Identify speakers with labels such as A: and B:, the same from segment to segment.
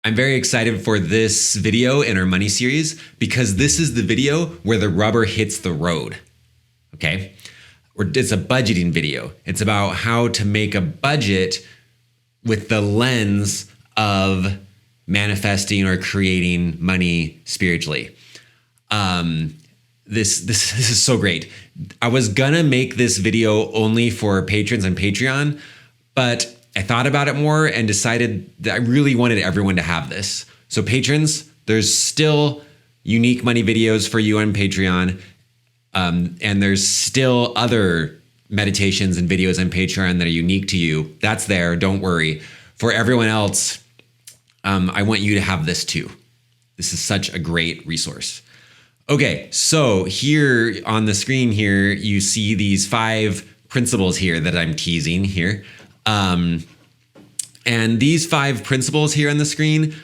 A: I'm very excited for this video in our money series because this is the video where the rubber hits the road, okay? It's a budgeting video. It's about how to make a budget with the lens of manifesting or creating money spiritually. This is so great. I was gonna make this video only for patrons and Patreon, but I thought about it more and decided that I really wanted everyone to have this. So patrons, there's still unique money videos for you on Patreon. And there's still other meditations and videos on Patreon that are unique to you. That's there, don't worry. For everyone else, I want you to have this too. This is such a great resource. Okay, so here on the screen here, you see these 5 principles here that I'm teasing here. And these 5 principles here on the screen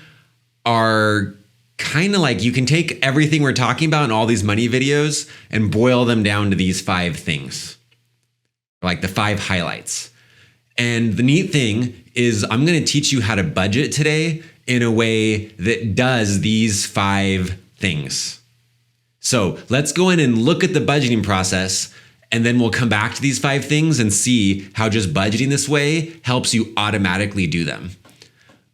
A: are kind of like, you can take everything we're talking about in all these money videos and boil them down to these 5 things, like the 5 highlights. And the neat thing is I'm going to teach you how to budget today in a way that does these 5 things. So let's go in and look at the budgeting process, and then we'll come back to these 5 things and see how just budgeting this way helps you automatically do them.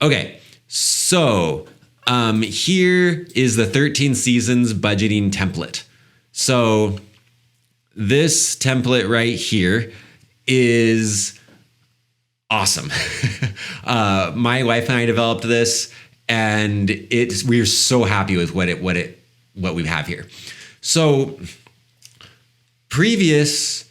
A: Okay, so here is the 13 seasons budgeting template. So this template right here is awesome. My wife and I developed this, and we're so happy with what we have here. So previous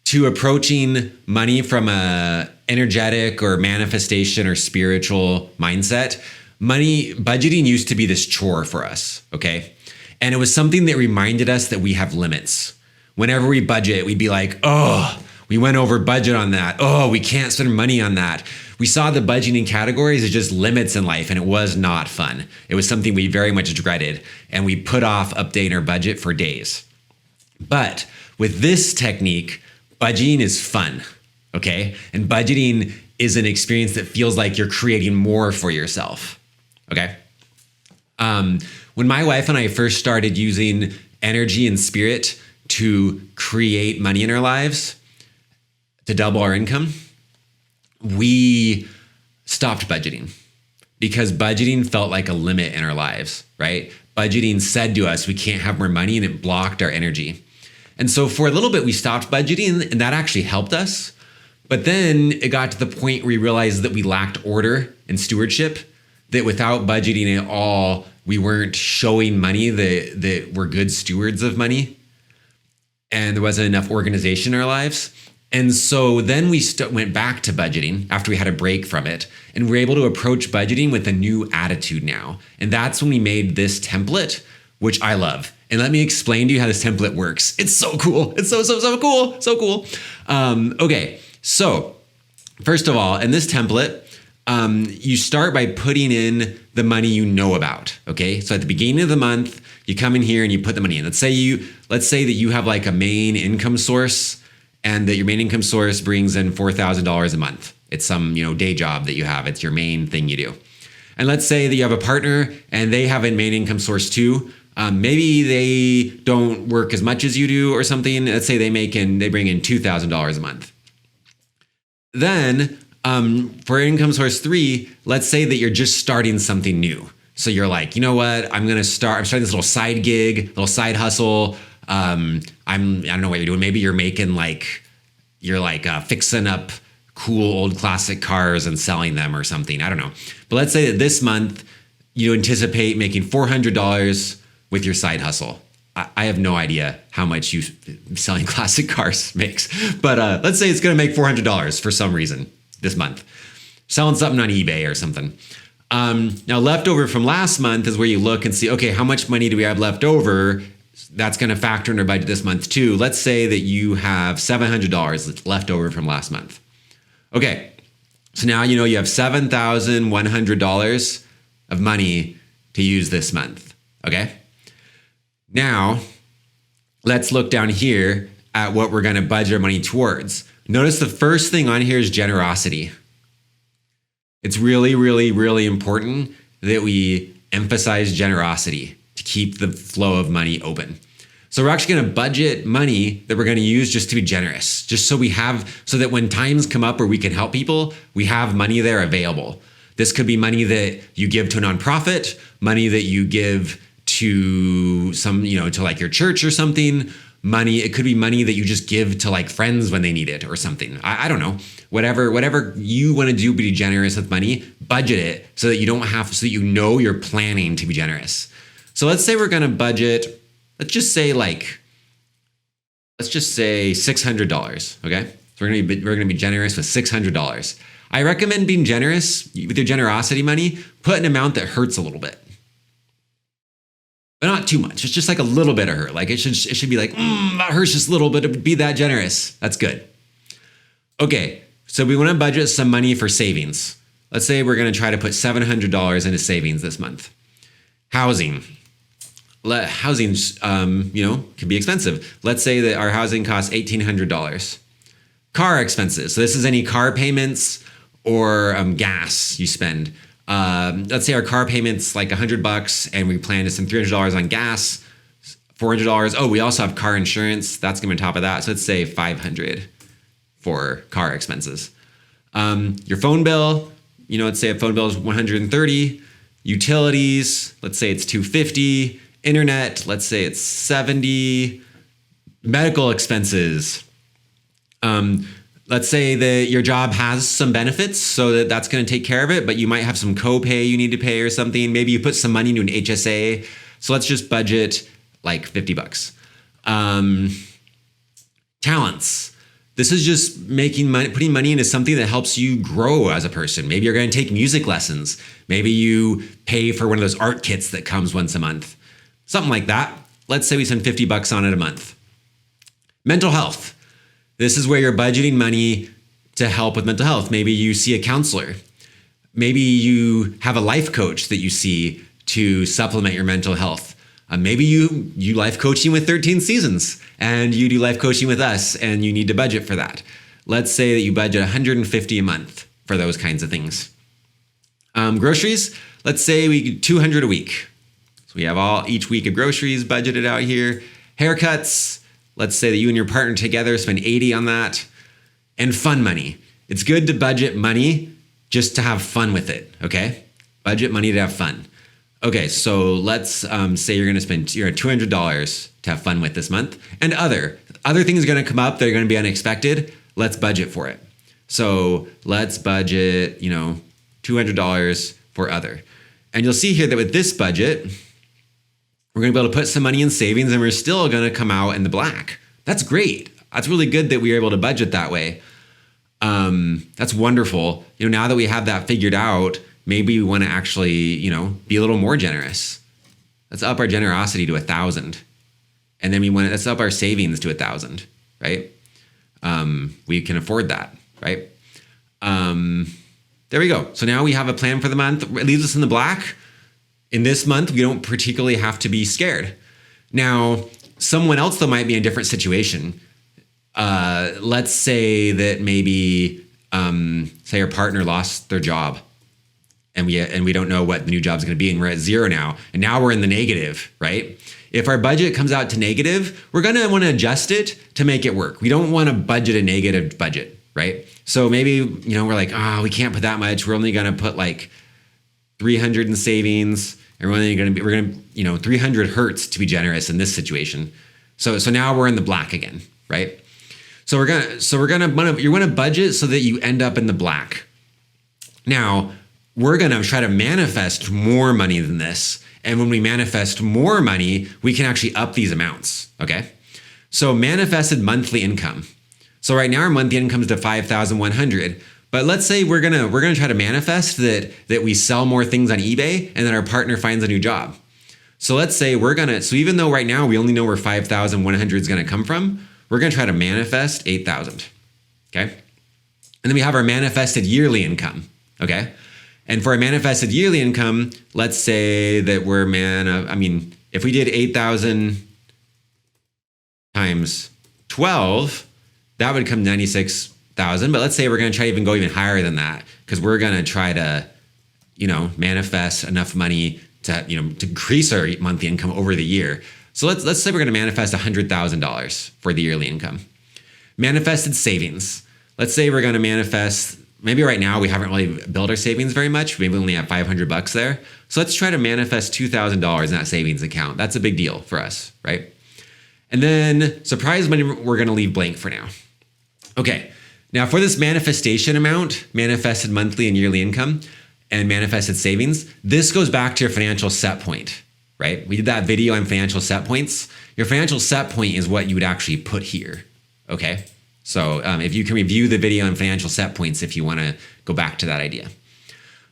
A: to approaching money from a energetic or manifestation or spiritual mindset, budgeting used to be this chore for us, okay? And it was something that reminded us that we have limits. Whenever we budget, we'd be like, oh, we went over budget on that. Oh, we can't spend money on that. We saw the budgeting categories as just limits in life, and it was not fun. It was something we very much dreaded, and we put off updating our budget for days. But with this technique, budgeting is fun, okay? And budgeting is an experience that feels like you're creating more for yourself, okay? When my wife and I first started using energy and spirit to create money in our lives, to double our income, we stopped budgeting because budgeting felt like a limit in our lives, right? Budgeting said to us, we can't have more money, and it blocked our energy. And so for a little bit, we stopped budgeting, and that actually helped us. But then it got to the point where we realized that we lacked order and stewardship, that without budgeting at all, we weren't showing money that we're good stewards of money, and there wasn't enough organization in our lives. And so then we went back to budgeting after we had a break from it, and we were able to approach budgeting with a new attitude now. And that's when we made this template, which I love. And let me explain to you how this template works. It's so cool. It's so cool. So cool. Okay, so first of all, in this template, you start by putting in the money you know about, okay? So at the beginning of the month, you come in here and you put the money in. Let's say that you have like a main income source, and that your main income source brings in $4,000 a month. It's some, day job that you have. It's your main thing you do. And let's say that you have a partner and they have a main income source too. Maybe they don't work as much as you do or something. Let's say they bring in $2,000 a month. Then for income source 3, let's say that you're just starting something new. So you're like, you know what? I'm starting this little side gig, little side hustle. I don't know what you're doing. Maybe you're making fixing up cool old classic cars and selling them or something. I don't know. But let's say that this month you anticipate making $400 with your side hustle. I have no idea how much selling classic cars makes, but let's say it's going to make $400 for some reason this month. Selling something on eBay or something. Now leftover from last month is where you look and see, okay, how much money do we have left over? That's going to factor in our budget this month too. Let's say that you have $700 left over from last month. Okay, so now you have $7,100 of money to use this month, okay? Now, let's look down here at what we're going to budget our money towards. Notice the first thing on here is generosity. It's really, really, really important that we emphasize generosity to keep the flow of money open. So we're actually going to budget money that we're going to use just to be generous, just so that when times come up where we can help people, we have money there available. This could be money that you give to a nonprofit, money that you give to to like your church or something. It could be money that you just give to like friends when they need it or something. I don't know. Whatever you want to do, be generous with money, budget it so that you're planning to be generous. So let's say we're going to budget. Let's just say $600. Okay, so we're gonna be generous with $600. I recommend being generous with your generosity money. Put an amount that hurts a little bit, but not too much. It's just like a little bit of hurt. Like it should be like that hurts just a little bit. To be that generous. That's good. Okay, so we want to budget some money for savings. Let's say we're gonna try to put $700 into savings this month. Housing. Housing's, can be expensive. Let's say that our housing costs $1,800. Car expenses. So this is any car payments or gas you spend. Let's say our car payment's like $100 and we plan to spend $300 on gas, $400. Oh, we also have car insurance. That's going to be on top of that. So let's say $500 for car expenses. Your phone bill, let's say a phone bill is $130. Utilities, let's say it's $250. Internet, let's say it's $70. Medical expenses. Let's say that your job has some benefits, so that's going to take care of it, but you might have some copay you need to pay or something. Maybe you put some money into an HSA. So let's just budget like $50. Talents. This is just putting money into something that helps you grow as a person. Maybe you're going to take music lessons. Maybe you pay for one of those art kits that comes once a month. Something like that. Let's say we spend $50 on it a month. Mental health. This is where you're budgeting money to help with mental health. Maybe you see a counselor. Maybe you have a life coach that you see to supplement your mental health. Maybe you life coaching with 13 Seasons and you do life coaching with us and you need to budget for that. Let's say that you budget $150 a month for those kinds of things. Groceries, let's say we $200 a week. So we have each week of groceries budgeted out here. Haircuts, let's say that you and your partner together spend $80 on that. And fun money. It's good to budget money just to have fun with it, okay? Budget money to have fun. Okay, so let's say you're at $200 to have fun with this month. And other things are going to come up that are going to be unexpected. Let's budget for it. So let's budget, $200 for other. And you'll see here that with this budget, we're going to be able to put some money in savings and we're still going to come out in the black. That's great. That's really good that we were able to budget that way. That's wonderful. Now that we have that figured out, maybe we want to actually, be a little more generous. Let's up our generosity to 1,000. And then let's up our savings to 1,000, right? We can afford that, right? There we go. So now we have a plan for the month. It leaves us in the black. In this month, we don't particularly have to be scared. Now, someone else though might be in a different situation. Let's say that maybe, say our partner lost their job and we don't know what the new job's going to be and we're at zero now. And now we're in the negative, right? If our budget comes out to negative, we're going to want to adjust it to make it work. We don't want to budget a negative budget, right? So maybe, we're like, we can't put that much. We're only going to put like 300 in savings, and we're going to 300 hurts to be generous in this situation. So now we're in the black again, right? You want to budget so that you end up in the black. Now, we're going to try to manifest more money than this. And when we manifest more money, we can actually up these amounts, okay? So manifested monthly income. So right now our monthly income is to $5,100. But let's say we're gonna try to manifest that we sell more things on eBay and that our partner finds a new job. So let's say so even though right now we only know where 5,100 is gonna come from, we're gonna try to manifest 8,000. Okay? And then we have our manifested yearly income. Okay? And for our manifested yearly income, let's say that if we did 8,000 times 12, that would come 96,000. But let's say we're going to try to go even higher than that because we're going to try to, manifest enough money to increase our monthly income over the year. So let's say we're going to manifest $100,000 for the yearly income. Manifested savings. Let's say we're going to manifest, maybe right now we haven't really built our savings very much. Maybe we only have $500 there. So let's try to manifest $2,000 in that savings account. That's a big deal for us, right? And then surprise money, we're going to leave blank for now. Okay. Now for this manifestation amount, manifested monthly and yearly income and manifested savings, this goes back to your financial set point, right? We did that video on financial set points. Your financial set point is what you would actually put here. Okay. So if you can review the video on financial set points, if you want to go back to that idea.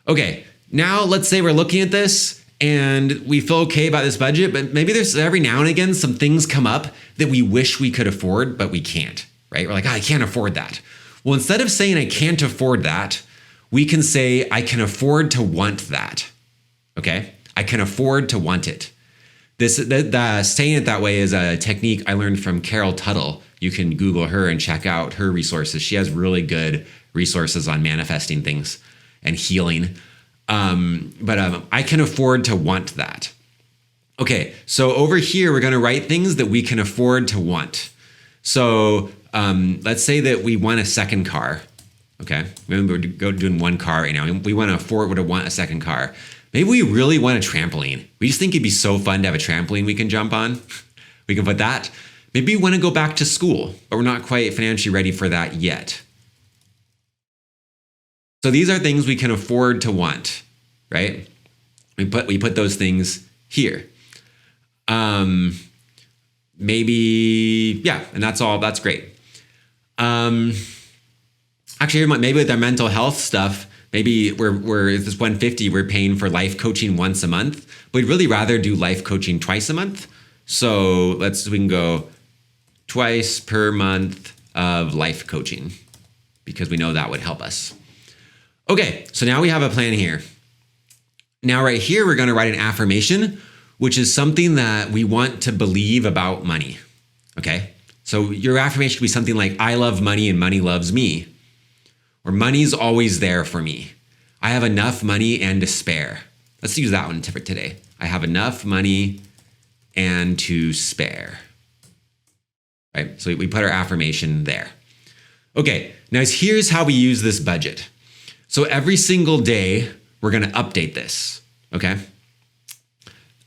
A: Okay. Now let's say we're looking at this and we feel okay about this budget, but maybe there's every now and again, some things come up that we wish we could afford, but we can't, right? We're like, I can't afford that. Well, instead of saying I can't afford that, we can say I can afford to want that. Okay. I can afford to want it. Saying it that way is a technique I learned from Carol Tuttle. You can Google her and check out her resources. She has really good resources on manifesting things and healing. But I can afford to want that. Okay, so over here, we're going to write things that we can afford to want. So let's say that we want a second car. Okay, we're doing one car right now. We want to afford to want a second car. Maybe we really want a trampoline. We just think it'd be so fun to have a trampoline we can jump on. We can put that. Maybe we want to go back to school, but we're not quite financially ready for that yet. So these are things we can afford to want, right? We put those things here. Maybe, yeah, and that's all. That's great. Actually, maybe with our mental health stuff, maybe we're this 150, we're paying for life coaching once a month. But we'd really rather do life coaching twice a month. So we can go twice per month of life coaching because we know that would help us. Okay, so now we have a plan here. Now right here, we're going to write an affirmation, which is something that we want to believe about money. Okay, so your affirmation could be something like, I love money and money loves me. Or money's always there for me. I have enough money and to spare. Let's use that one for today. I have enough money and to spare. Right? So we put our affirmation there. Okay, now here's how we use this budget. So every single day, we're going to update this. Okay?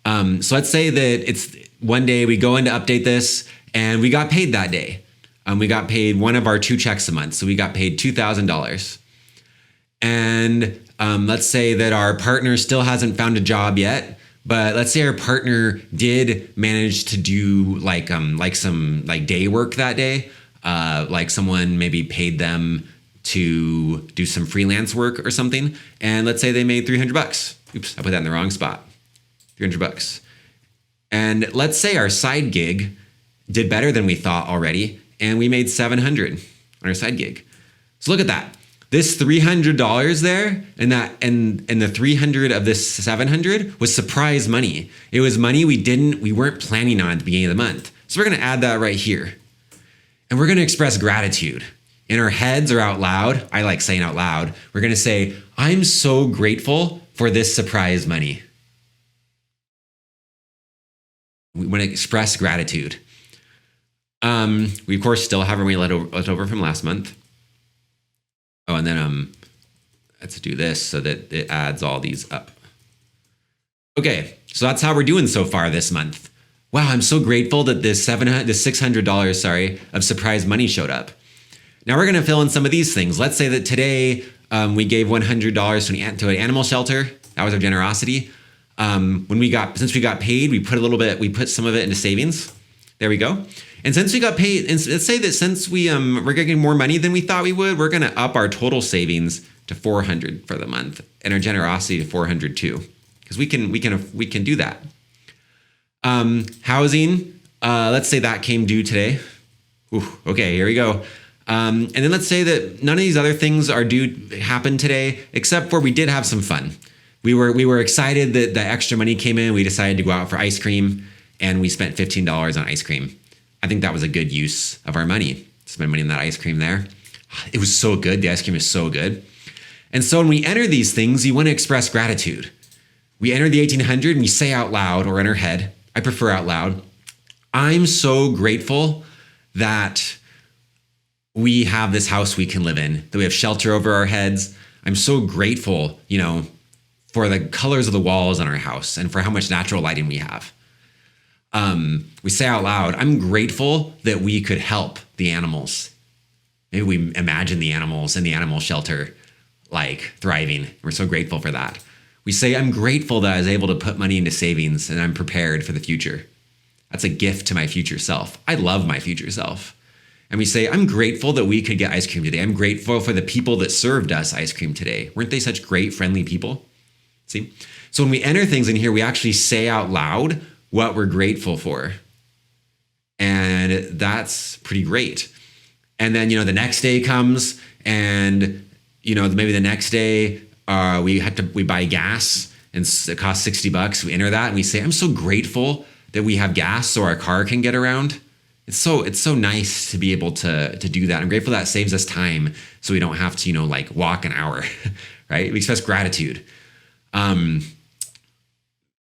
A: So let's say that it's one day we go in to update this and we got paid that day. We got paid one of our 2 checks a month. So we got paid $2,000. And let's say that our partner still hasn't found a job yet, but let's say our partner did manage to do some day work that day. Like someone maybe paid them to do some freelance work or something. And let's say they made $300. Oops, I put that in the wrong spot. $300. And let's say our side gig did better than we thought already. And we made $700 on our side gig. So look at that. This $300 there and the 300 of this 700 was surprise money. It was money we weren't planning on at the beginning of the month. So we're going to add that right here. And we're going to express gratitude. In our heads or out loud, I like saying out loud, we're going to say, I'm so grateful for this surprise money. We want to express gratitude. We of course still have our money left over from last month. Oh, and then let's do this so that it adds all these up. Okay, so that's how we're doing so far this month. Wow, I'm so grateful that this $600, of surprise money showed up. Now we're going to fill in some of these things. Let's say that today we gave $100 to an animal shelter. That was our generosity. Since we got paid, we put some of it into savings. There we go. And since we got paid, and let's say that since we're getting more money than we thought we would, we're going to up our total savings to $400 for the month and our generosity to $400 too, because we can do that. Housing, let's say that came due today. Ooh, okay, here we go. And then let's say that none of these other things are happen today, except for we did have some fun. We were excited that the extra money came in. We decided to go out for ice cream, and we spent $15 on ice cream. I think that was a good use of our money. Spend money on that ice cream there. It was so good. The ice cream is so good. And so when we enter these things, you want to express gratitude. We enter the 1800 and we say out loud or in our head, I prefer out loud, I'm so grateful that we have this house we can live in, that we have shelter over our heads. I'm so grateful, for the colors of the walls in our house and for how much natural lighting we have. We say out loud, I'm grateful that we could help the animals. Maybe we imagine the animals in the animal shelter like thriving. We're so grateful for that. We say, I'm grateful that I was able to put money into savings and I'm prepared for the future. That's a gift to my future self. I love my future self. And we say, I'm grateful that we could get ice cream today. I'm grateful for the people that served us ice cream today. Weren't they such great, friendly people? See? So when we enter things in here, we actually say out loud what we're grateful for. And that's pretty great. And then, the next day comes and, maybe the next day we buy gas and it costs $60. We enter that and we say, I'm so grateful that we have gas so our car can get around. It's so nice to be able to do that. I'm grateful that saves us time so we don't have to, walk an hour, right? We express gratitude.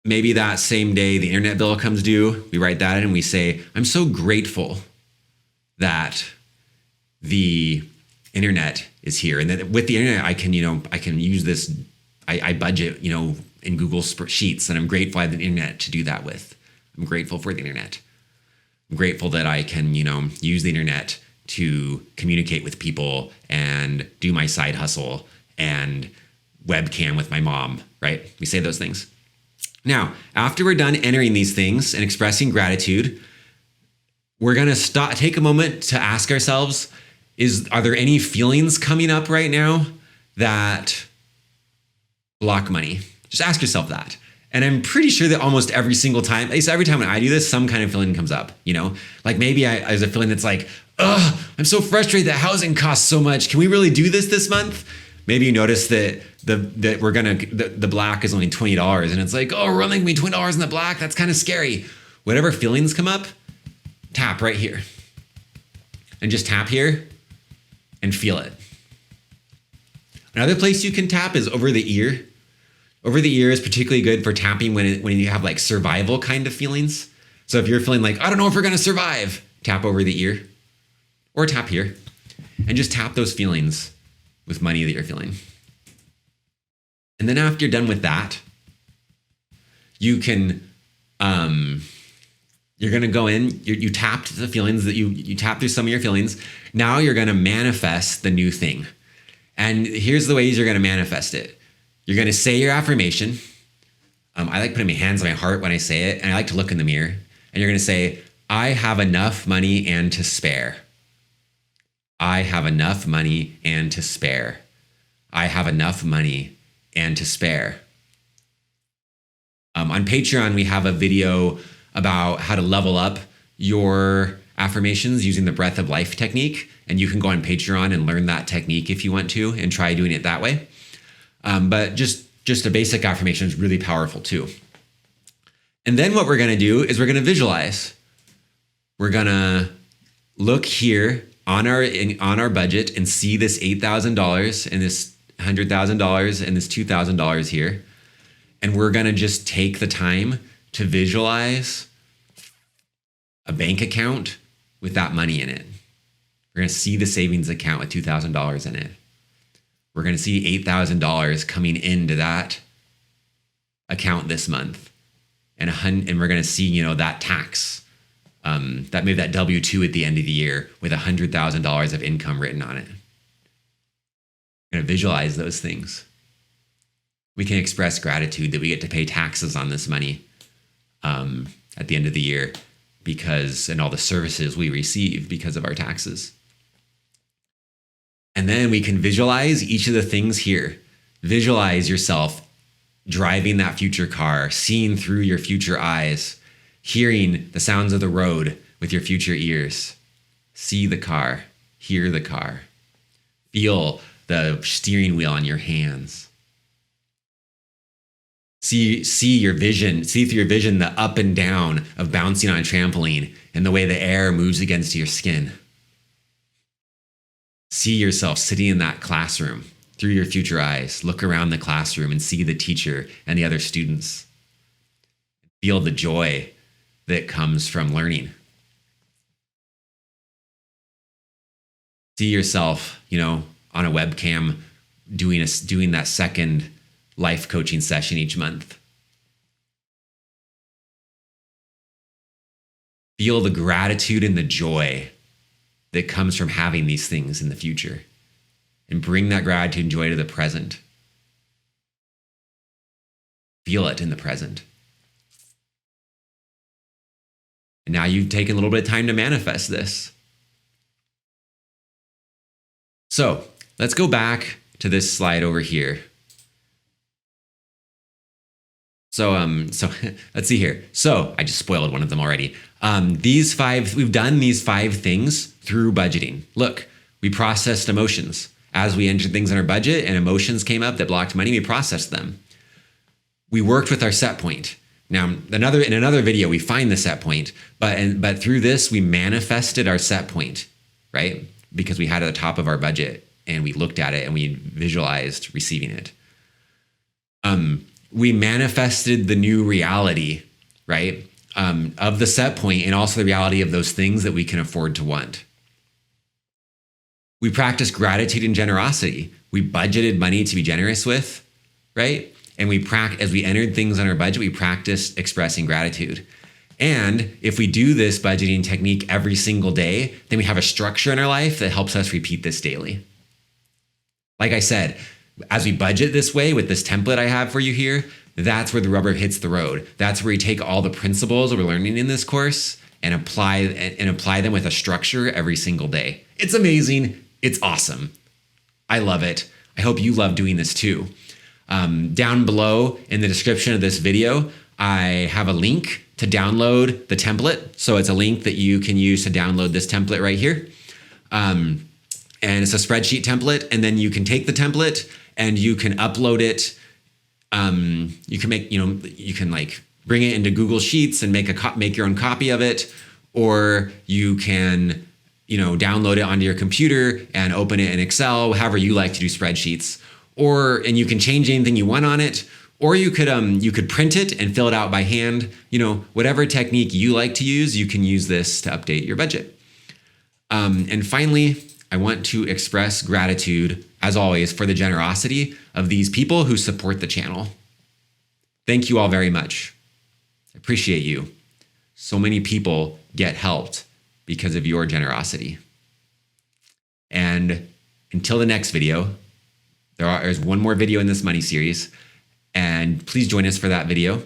A: Maybe that same day the internet bill comes due, we write that in and we say, I'm so grateful that the internet is here. And that with the internet, I can use this, I budget, in Google Sheets, and I'm grateful I have the internet to do that with. I'm grateful for the internet. I'm grateful that I can, use the internet to communicate with people and do my side hustle and webcam with my mom, right? We say those things. Now, after we're done entering these things and expressing gratitude, we're going to take a moment to ask ourselves, are there any feelings coming up right now that block money? Just ask yourself that. And I'm pretty sure that almost every single time, at least every time when I do this, some kind of feeling comes up, Like maybe there's a feeling that's like, I'm so frustrated that housing costs so much. Can we really do this month? Maybe you notice that the black is only $20 and it's like, we're only gonna be $20 in the black. That's kind of scary. Whatever feelings come up, tap right here. And just tap here and feel it. Another place you can tap is over the ear. Over the ear is particularly good for tapping when you have like survival kind of feelings. So if you're feeling like, I don't know if we're going to survive, tap over the ear or tap here and just tap those feelings with money that you're feeling. And then after you're done with that, you can, you're going to go in, you tapped the feelings that you tapped through some of your feelings. Now you're going to manifest the new thing. And here's the ways you're going to manifest it. You're going to say your affirmation. I like putting my hands on my heart when I say it, and I like to look in the mirror. And you're going to say, I have enough money and to spare. I have enough money and to spare. I have enough money and to spare. On Patreon, we have a video about how to level up your affirmations using the breath of life technique. And you can go on Patreon and learn that technique if you want to and try doing it that way. But just a basic affirmation is really powerful too. And then what we're going to do is we're going to visualize. We're going to look here on our budget and see this $8,000 and this $100,000 and this $2,000 here. And we're going to just take the time to visualize a bank account with that money in it. We're going to see the savings account with $2,000 in it. We're going to see $8,000 coming into that account this month. And we're going to see, that tax, that W-2 at the end of the year with $100,000 of income written on it. We're going to visualize those things. We can express gratitude that we get to pay taxes on this money at the end of the year and all the services we receive because of our taxes. And then we can visualize each of the things here. Visualize yourself driving that future car, seeing through your future eyes, hearing the sounds of the road with your future ears. See the car, hear the car, feel the steering wheel on your hands. See your vision, see through your vision the up and down of bouncing on a trampoline and the way the air moves against your skin. See yourself sitting in that classroom through your future eyes. Look around the classroom and see the teacher and the other students. Feel the joy that comes from learning. See yourself, on a webcam doing that second life coaching session each month. Feel the gratitude and the joy that comes from having these things in the future. And bring that gratitude and joy to the present. Feel it in the present. And now you've taken a little bit of time to manifest this. So let's go back to this slide over here. So let's see here. So I just spoiled one of them already. We've done these 5 things through budgeting. Look, we processed emotions. As we entered things in our budget and emotions came up that blocked money, we processed them. We worked with our set point. Now, in another video, we find the set point, but through this, we manifested our set point, right? Because we had it at the top of our budget and we looked at it and we visualized receiving it. We manifested the new reality, right? Of the set point and also the reality of those things that we can afford to want. We practiced gratitude and generosity. We budgeted money to be generous with, right? And as we entered things on our budget, we practiced expressing gratitude. And if we do this budgeting technique every single day, then we have a structure in our life that helps us repeat this daily. Like I said, as we budget this way with this template I have for you here, that's where the rubber hits the road. That's where you take all the principles that we're learning in this course and apply them with a structure every single day. It's amazing. It's awesome. I love it. I hope you love doing this too. Down below in the description of this video, I have a link to download the template. So it's a link that you can use to download this template right here. And it's a spreadsheet template. And then you can take the template and you can upload it. You can bring it into Google Sheets and make your own copy of it, or you can download it onto your computer and open it in Excel, however you like to do spreadsheets. And you can change anything you want on it, or you could print it and fill it out by hand. Whatever technique you like to use, you can use this to update your budget. And finally, I want to express gratitude, as always, for the generosity of these people who support the channel. Thank you all very much. I appreciate you. So many people get helped because of your generosity. And until the next video, there's one more video in this money series, and please join us for that video.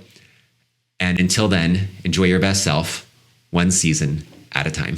A: And until then, enjoy your best self, one season at a time.